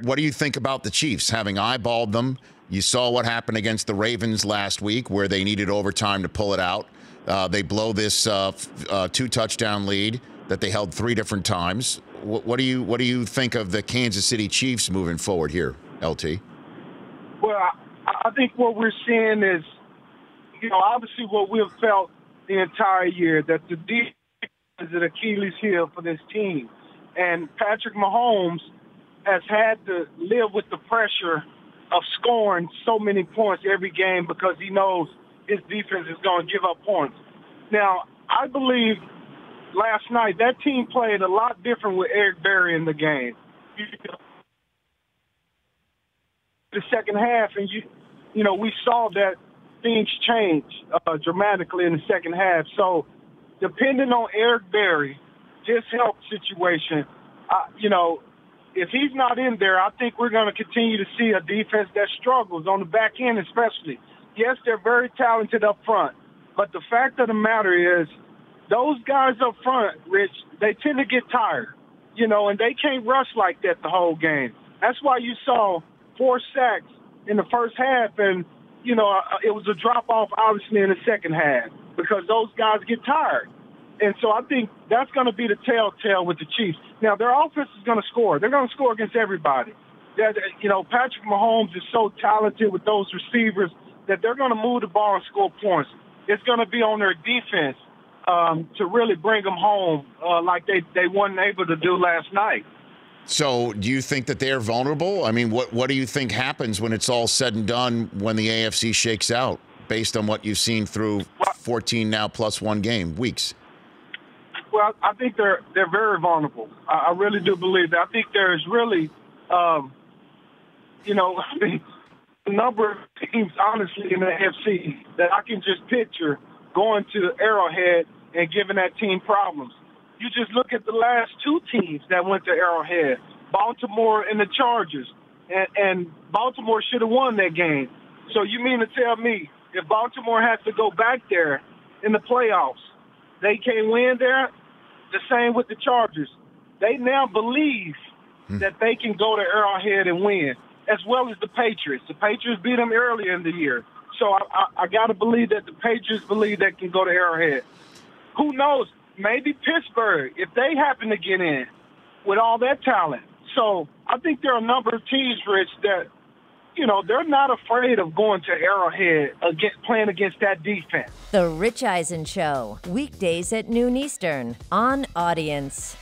What do you think about the Chiefs? Having eyeballed them, you saw what happened against the Ravens last week where they needed overtime to pull it out. They blow this two-touchdown lead that they held 3 different times. What do you think of the Kansas City Chiefs moving forward here, LT? Well, I think what we're seeing is, obviously what we've felt the entire year, that the defense is an Achilles heel for this team. And Patrick Mahomes has had to live with the pressure of scoring so many points every game because he knows his defense is going to give up points. Now, I believe last night that team played a lot different with Eric Berry in the game. The second half, and we saw that things change dramatically in the second half. So, depending on Eric Berry, his health situation, if he's not in there, I think we're going to continue to see a defense that struggles on the back end especially. Yes, they're very talented up front, but the fact of the matter is those guys up front, Rich, they tend to get tired, and they can't rush like that the whole game. That's why you saw 4 sacks in the first half, and, it was a drop-off, obviously, in the second half because those guys get tired. And so I think that's going to be the telltale with the Chiefs. Now, their offense is going to score. They're going to score against everybody. Patrick Mahomes is so talented with those receivers that they're going to move the ball and score points. It's going to be on their defense to really bring them home like they weren't able to do last night. So do you think that they're vulnerable? I mean, what do you think happens when it's all said and done when the AFC shakes out based on what you've seen through 14 now plus 1 game weeks? Well, I think they're very vulnerable. I really do believe that. I think there's really, a number of teams, honestly, in the AFC that I can just picture going to Arrowhead and giving that team problems. You just look at the last 2 teams that went to Arrowhead, Baltimore and the Chargers, and Baltimore should have won that game. So you mean to tell me if Baltimore has to go back there in the playoffs, they can't win there? The same with the Chargers. They now believe that they can go to Arrowhead and win, as well as the Patriots. The Patriots beat them earlier in the year. So I got to believe that the Patriots believe they can go to Arrowhead. Who knows? Maybe Pittsburgh, if they happen to get in with all that talent. So I think there are a number of teams, Rich, that, they're not afraid of going to Arrowhead playing against that defense. The Rich Eisen Show, weekdays at noon Eastern on Audience.